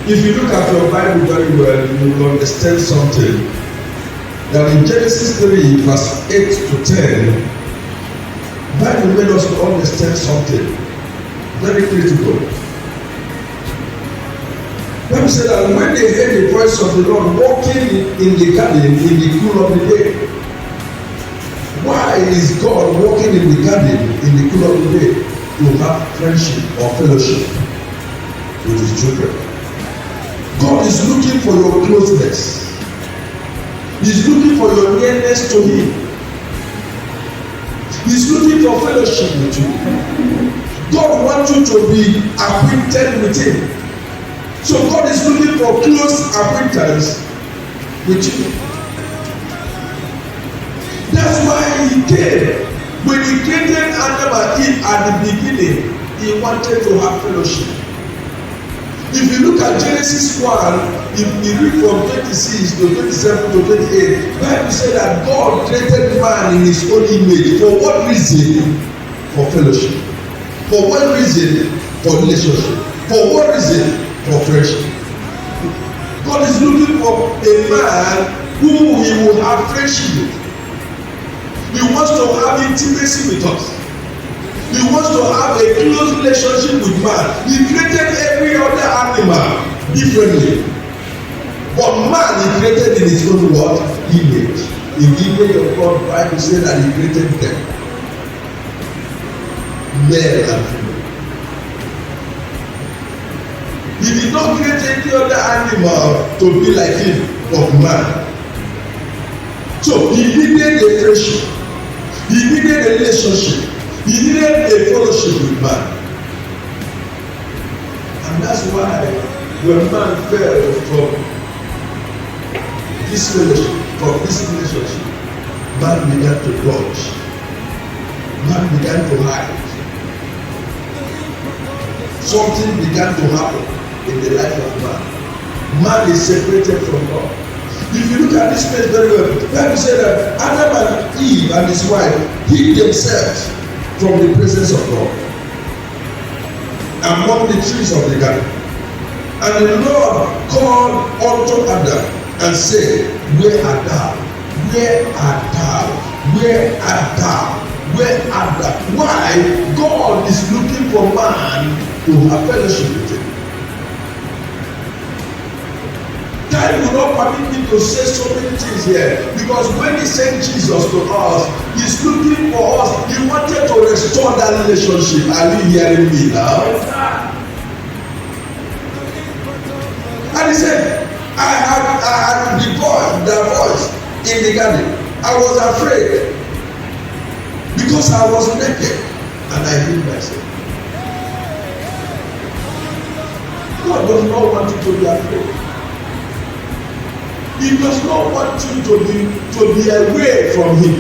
If you look at your Bible very well, you will understand something. That in Genesis 3, verse 8 to 10, Bible made us to understand something very critical. Bible said that when they heard the voice of the Lord walking in the garden in the cool of the day. Why is God walking in the garden in the cool of the day? To have friendship or fellowship with his children. God is looking for your closeness. He's looking for your nearness to him. He's looking for fellowship with you. God wants you to be acquainted with him. So God is looking for close acquaintance with you. That's why he came. When he created Adam and Eve at the beginning, he wanted to have fellowship. If you look at Genesis 1, if you read from 26 to 27 to 28, the Bible said that God created man in his own image. For what reason? For fellowship. For what reason? For relationship. For what reason? For friendship. God is looking for a man who he will have friendship with. He wants to have intimacy with us. He wants to have a close relationship with man. He created every other animal differently. But man he created in his own what? Image. In the image of God, the Bible says that he created them. Male and female. He did not create any other animal to be like him, but man. So he needed a friendship. He needed a relationship. He needed a fellowship with man. And that's why when man fell from this relationship, man began to dodge. Man began to hide. Something began to happen in the life of man. Man is separated from God. If you look at this place very well, the Bible said that Adam and Eve and his wife hid themselves from the presence of God among the trees of the garden. And the Lord called unto Adam and said, Where art thou? Where art thou? Where art thou? Where art thou? Why? God is looking for man to have fellowship with him. Time will not permit me to say so many things here, because when he sent Jesus to us, he's looking for us. He wanted to restore that relationship. Are you hearing me now? And he said, I had the voice in the garden. I was afraid because I was naked and I hid myself. God does not want you to be afraid. He does not want you to be away from him.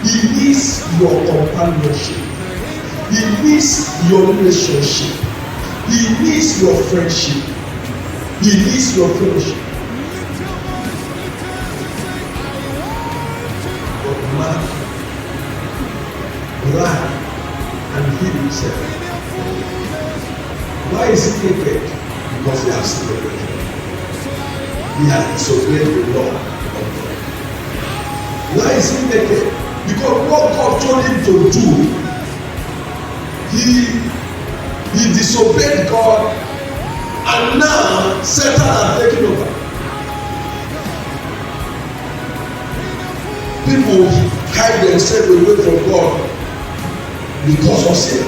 He needs your companionship. He needs your relationship. He needs your friendship. He needs your fellowship. But man ran and hid himself. Why is he naked? Because he has sinned. He has disobeyed the law of God. Why is he naked? Because what God told him to do, he disobeyed God, and now Satan has taken over. People hide themselves away from God because of sin.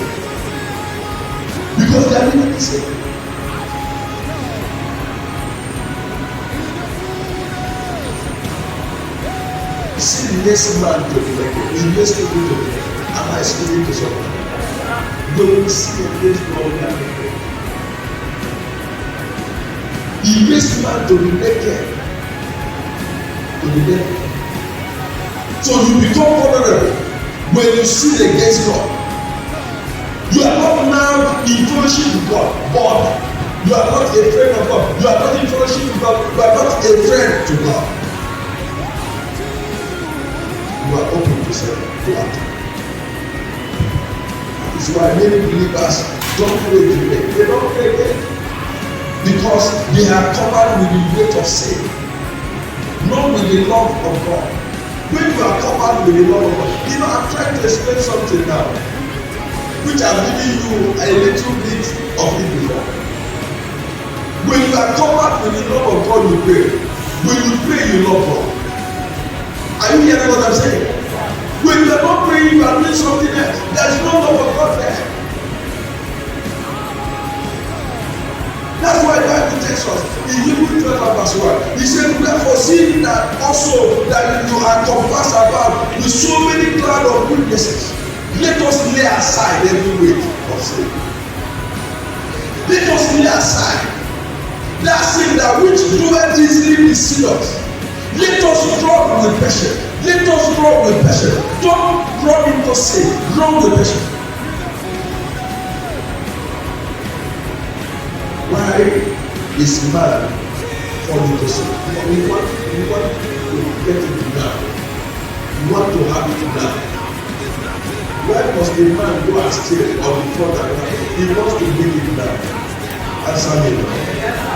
Because they are living in sin. Sin makes man to be like it. It makes people to be like it. Am I speaking to someone? Don't see against God and naked. He makes man to be naked. To be naked. So you become vulnerable when you sin against God. You are not now in fellowship with God, but you are not a friend of God. You are not in fellowship with God. You are not a friend to God. You are open to sin, to act. That's why many believers don't pray today. They don't pray again. because they are covered with the weight of sin, not with the love of God. When you are covered with the love of God, you know, I'm trying to explain something now, which I've given you a little bit of it before. When you are covered with the love of God, you pray. When you pray, you love God. Are you hearing what I'm saying? When you are not praying, you are doing something else. There is no love of God there. That's why the Bible tells us in Hebrews 12 verse 1. He said, therefore, seeing that also that you are compassed about with so many cloud of witnesses, let us lay aside every weight of sin. Let us lay aside that sin that which doeth easily beset us. Let us draw with patience. Let us draw with patience. Don't draw into sin. Draw with patience. Why is man falling to sin? We want to get it now. We want to have it now. Why must a man go astray or be fall down? He wants to get it now. Answer me now.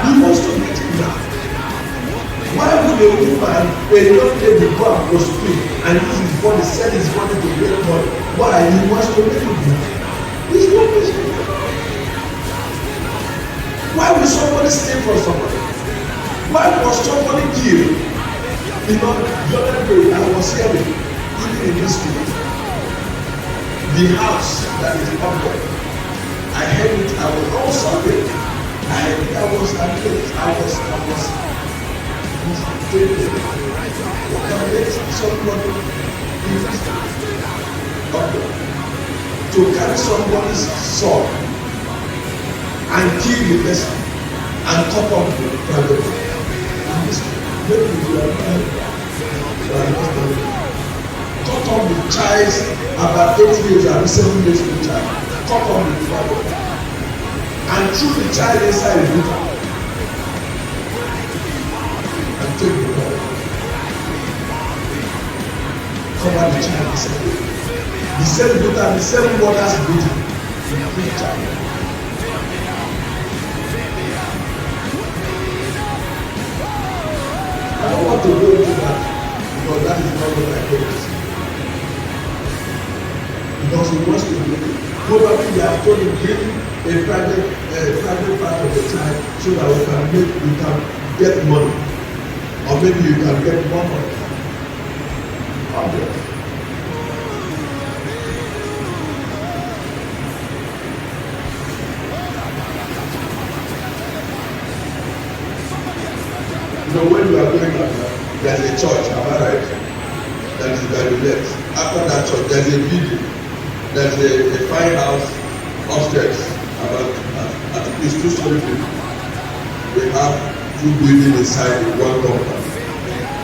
He wants to get it now. Why would a woman, a young lady, go and prostitute and use his body, sell his body to make money? Why? He wants to make it now. He's not patient. Why will somebody steal from somebody? Why was somebody kill? You know, the other day I was hearing, even in this street, the house that is up there. I heard it, I was also there. I heard it, I was thinking, what can make somebody up there to carry somebody's son and kill the person and cut off the private part. Maybe you are cut off the child about 8 years and 7 years old child. Cut off the private part and threw the child inside the river and take the body. Cover the child inside. The same daughter, the same mother's baby. The child. I don't want to go into that because that is not what I told. Because he wants to do it. Probably they have told him bring a private part of the child so that we can get money. Or maybe you can get more money. Okay. So when you are going up, there's a church, am I right? That is by the left. After that church, there's a building. There's a fine house upstairs. I think it's 2-story building. They have 2 buildings inside one compound.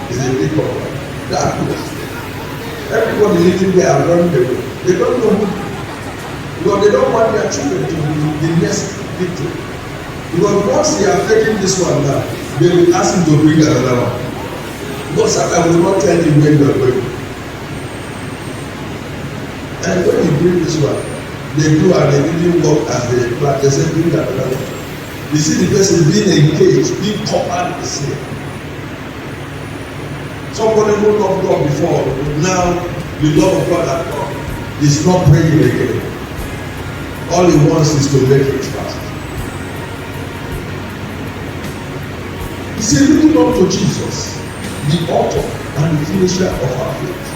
It's a big compound. That place. Everybody living there around them. They don't know who. Because they don't want their children to be the next victim. Because once they are taking this one now, they will ask him to bring another one. Because I will not tell you where you are going. And when you bring this one, they do and they didn't work as they planned. They say bring another one. You see the person being engaged, being covered with sin. Somebody who loved God before, now the love of God has gone. He's not praying again. All he wants is to make it fast. He said, looking up to Jesus, the author and the finisher of our faith.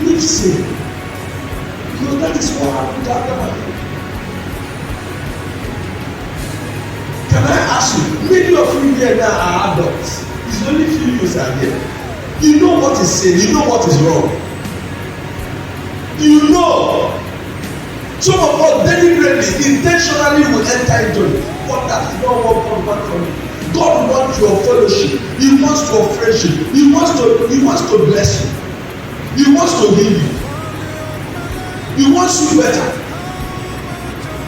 Leave sin. Because that is what happened to Adam and Eve. Can I ask you, many of you here now are adults. It's only few years are here. You know what is sin, you know what is wrong. You know. Some of us deliberately, intentionally will enter into it. But that is not what God wants from you. God wants your fellowship. He wants your friendship. He wants to bless you. He wants to heal you. He wants you better.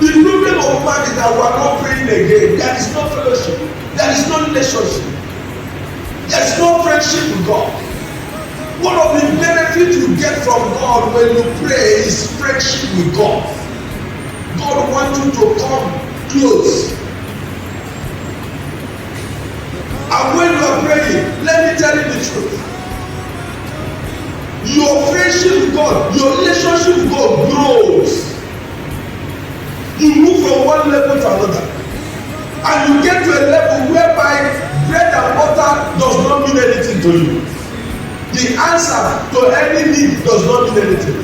The problem of man is that we are not praying again. There is no fellowship. There is no relationship. There is no friendship with God. One of the benefits you get from God when you pray is friendship with God. God wants you to come close. And when you are praying, let me tell you the truth. Your friendship with God, your relationship with God grows. You move from one level to another. And you get to a level whereby bread and water does not mean anything to you. The answer to any need does not mean anything.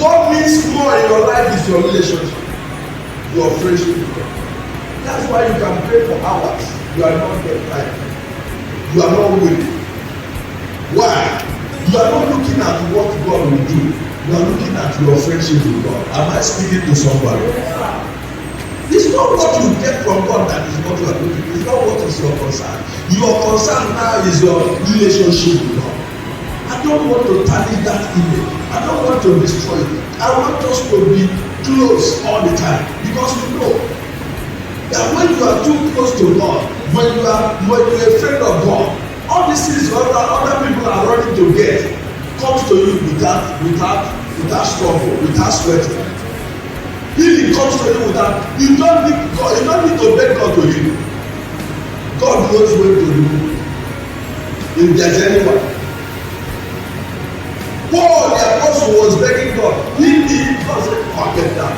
What means more in your life is your relationship, your friendship with God. That's why you can pray for hours. You are not get tired. You are not weary. Why? You are not looking at what God will do. You are looking at your friendship with God. Am I speaking to somebody? It's not what you get from God that is what you are looking. It's not what is your concern. Your concern now is your relationship with God. I don't want to tarnish that image. I don't want to destroy it. I want us to be close all the time, because we know that when you are too close to God, when you are afraid of God, all these things other people are running to get comes to you without struggle, without sweating. Healing comes to you without. You don't need God. You don't need to beg God to heal. God knows when to remove. If there's anyone, Paul the apostle was begging God. He God said, "Forget that.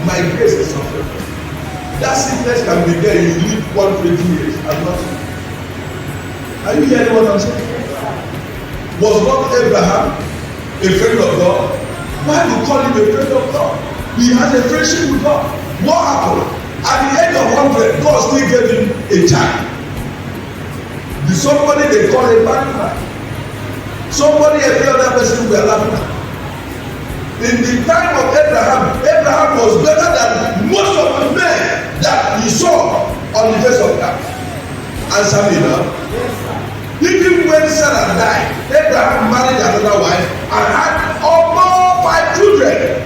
My grace is sufficient." That sickness can be there. You live 120 years and nothing. Are you hearing what I'm saying? Was not Abraham a friend of God? Why do you call him a friend of God? He has a friendship with God. What happened? At the age of 100, God still gave him a child. The somebody they call a bad man. Somebody every other person were laughing at. In the time of Abraham, Abraham was better than most of the men that he saw on the face of earth. Answer me now. Even when Sarah died, Abraham married another wife and had almost 5 children.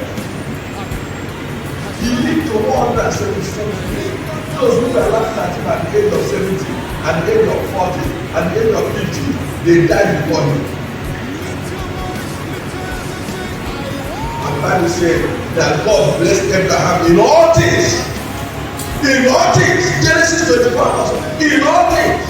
He lived to 177 years. Those who were laughing at him at the age of 70, at the age of 40, at the age of 50, they died before him. And the Bible said that God blessed Abraham in all things. In all things. Genesis 24. In all things.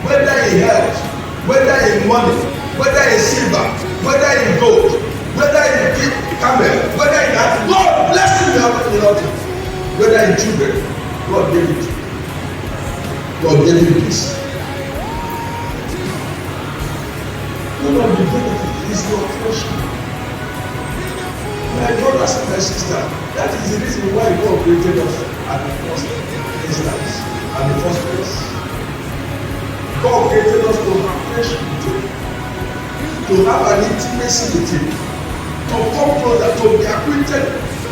Whether in health, whether in money, whether in silver, whether in gold, whether in camel, whether in that, God blessed him in all things. Whether in children, God gave it. God gave him peace. One of the benefits is your portion. My brothers and my sisters, that is the reason why God created us at the first instance, at the first place. God created us to have friendship with him, to have an intimacy with him, to come closer, to be acquainted.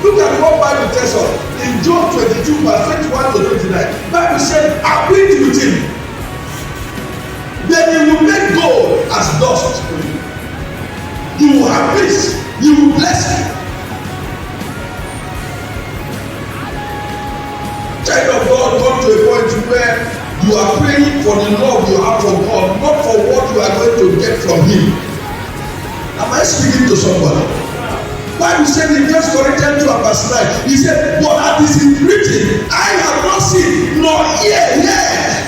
Look at what Bible tells us in John 22 verse 21 to 29. Bible said, acquaint with him. Then he will make gold as dust for you. You will have peace. He will bless you. Child of God, come to a point where you are praying for the love you have for God, not for what you are going to get from him. Am I speaking to somebody? Bible said in 1 Corinthians 2 verse 9, he said, but as it is written, I have not seen nor ear yet,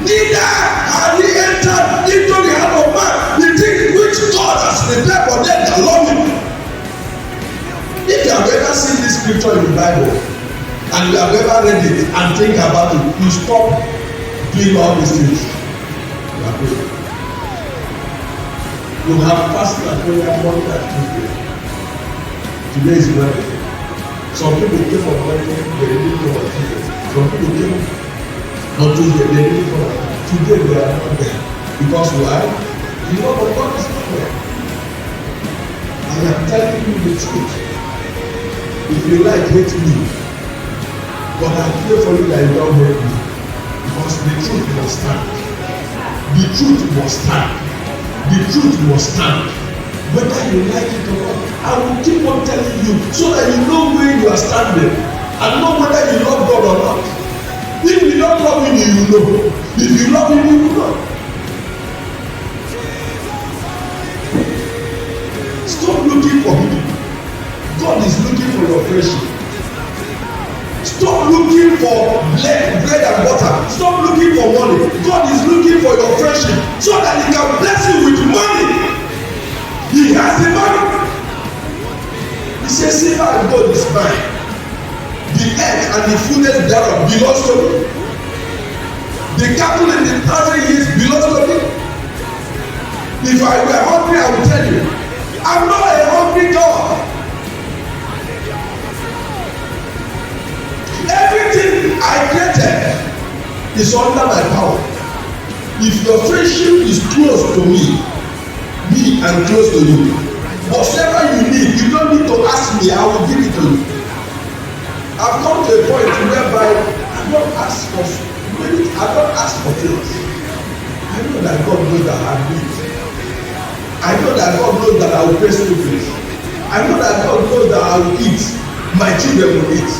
neither have he entered into the heart of man the things which God has prepared for them that love him. If you have ever seen this scripture in the Bible, and you have ever read it and think about it, you stop doing all these things. You are praying. You have fasted and prayer more than Tuesday. Today is Wednesday. Some people came on Wednesday, they didn't come on Tuesday. Some people came on Tuesday, they didn't come on Tuesday. Today they are not there. Because why? The love of God is not there. I am telling you the truth. If you like, hate me. But I pray for you that you don't hate me. Because the truth must stand. The truth must stand. The truth must stand. Whether you like it or not, I will keep on telling you so that you know where you are standing and know whether you love God or not. If you don't love him, you will know. If you love him, you will know. Stop looking for him. God is looking for your friendship. is under my power. If your friendship is close to me and close to you, whatever you need, you don't need to ask me, I will give it to you. I've come to a point whereby I don't ask for things. I know that God knows that I need. I know that God knows that I will pay school fees. I know that God knows that I will eat. My children will eat.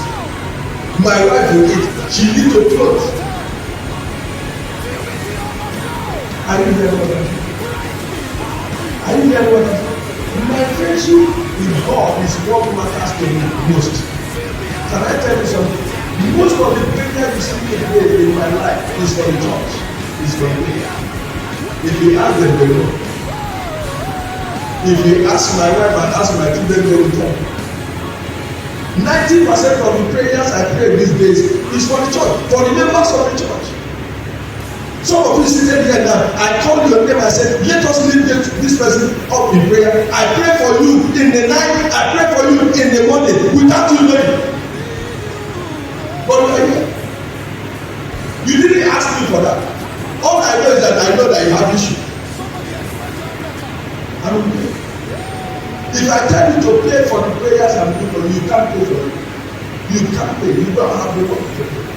My wife will eat. She needs to clothe. Are you there what I'm saying? Are you there what I'm saying? My friendship with God is what matters to me most. Can I tell you something? Most of the prayer you see me today in my life is from church. It's from me. If you ask them, they know. If you ask my wife and ask my children, they will tell. 90% of the prayers I pray these days is for the church, for the members of the church. Some of you sitting here now, I call your name, I said, let us lift this person up in prayer. I pray for you in the night, I pray for you in the morning, without you knowing. But you are here. You didn't ask me for that. All I know is that I know that you have issue. I don't pray. If I tell you to pray for the prayers I'm doing for you, you can't pray for it. You can't pray. You don't have the work to pray.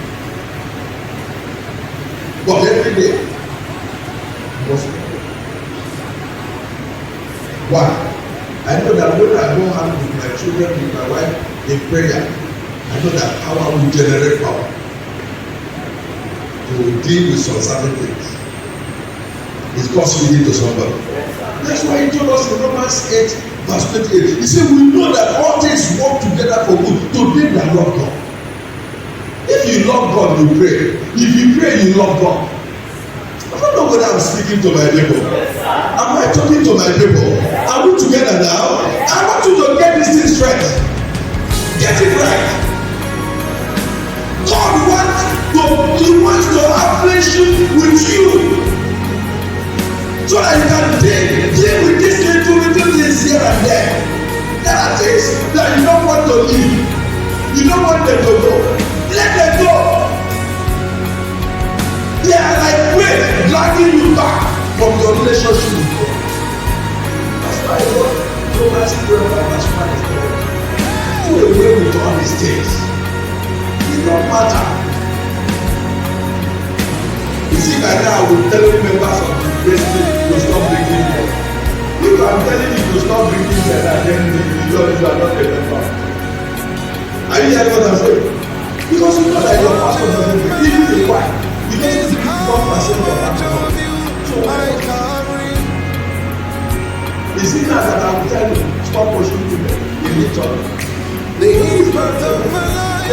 But every day, you must pray. Why? I know that when I go out with my children, with my wife, in prayer, I know that power will generate power to deal with some certain things. It's God's leading to somebody. That's why he told us in Romans 8, verse 28. He said, we know that all things work together for good to them that love God. If you love God, you pray. If you pray, you love God. I don't know whether I'm speaking to my people. Am I talking to my people? Are we together now? I want you to get this thing straight. Get it right. God wants to have friendship with you, so that you can deal with these little things here and there. There are things that you don't want to leave. You don't want them to go. Let them go. They are like weight dragging you back from your relationship with God. That's why God told us to pray for us. Do away with all these things. It don't matter. You see, by now we're telling members of the president to stop drinking beer. If I'm telling you to stop drinking beer, then you are not a member. Are you hearing what I'm saying? Because you know that your pastor doesn't drink. Even the wife, you don't drink 1% of alcohol. So is it now that I will tell you stop pushing women in the church? The impact of my life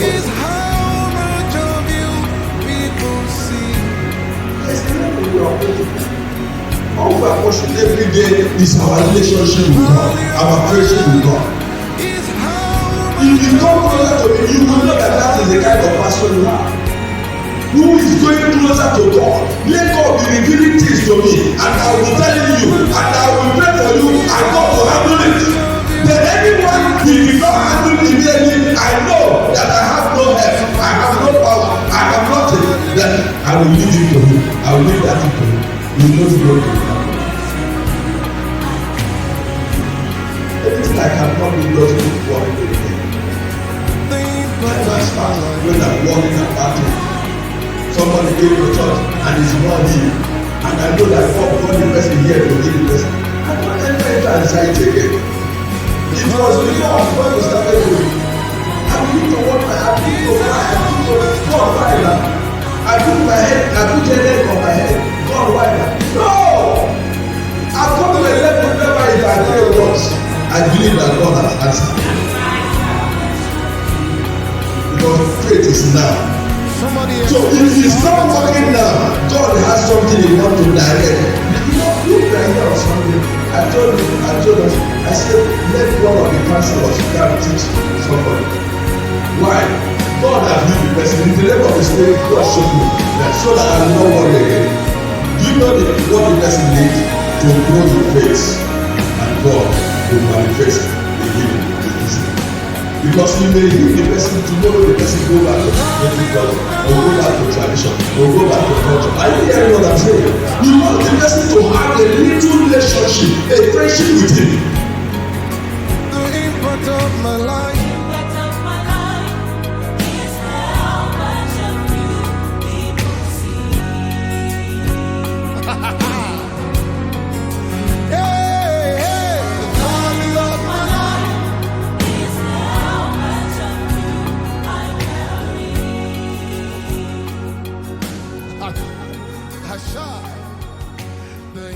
is how much of you people see. All we are pushing every day is our relationship with God, our friendship with God. If you come closer to me, you will know that is the kind of person you are. Who is going closer to God? Let God be revealing things to me, and I will be telling you, and I will pray for you, and God will handle it. Then anyone who will not handle immediately, I know that I have no help, I have no power, I have nothing. Then I will leave it to you. I will leave that to you. You know the Lord. Anything I cannot do doesn't work with me. That's fast. When I'm walking about it, somebody came to church and is not here. And I know that God brought the person here to heal the person. I don't enter into anxiety again. It was before when we started doing. I begin to walk my heart, I begin to cry, I begin to God, why now? I put my head, I put your head on my head. God, why now? No! I've come to a level where if I pray once, I believe that God has answered. Because faith is now. So if you start working now, God has something He wants to direct. You know, look right here or something. I told us, I said, let one of the counselors come teach somebody. Why? God has been the person. In the name of the Spirit, God showed me that so that I will not worry again. Do you know what the person needs? To grow in faith, and God will manifest the healing in His name. Because you may heal the person tomorrow, the person go back to native God, or go back to tradition, or go back to culture. Are you hearing what I'm saying? You want the person to have a little relationship, a friendship with him. The impact of my life. I shine the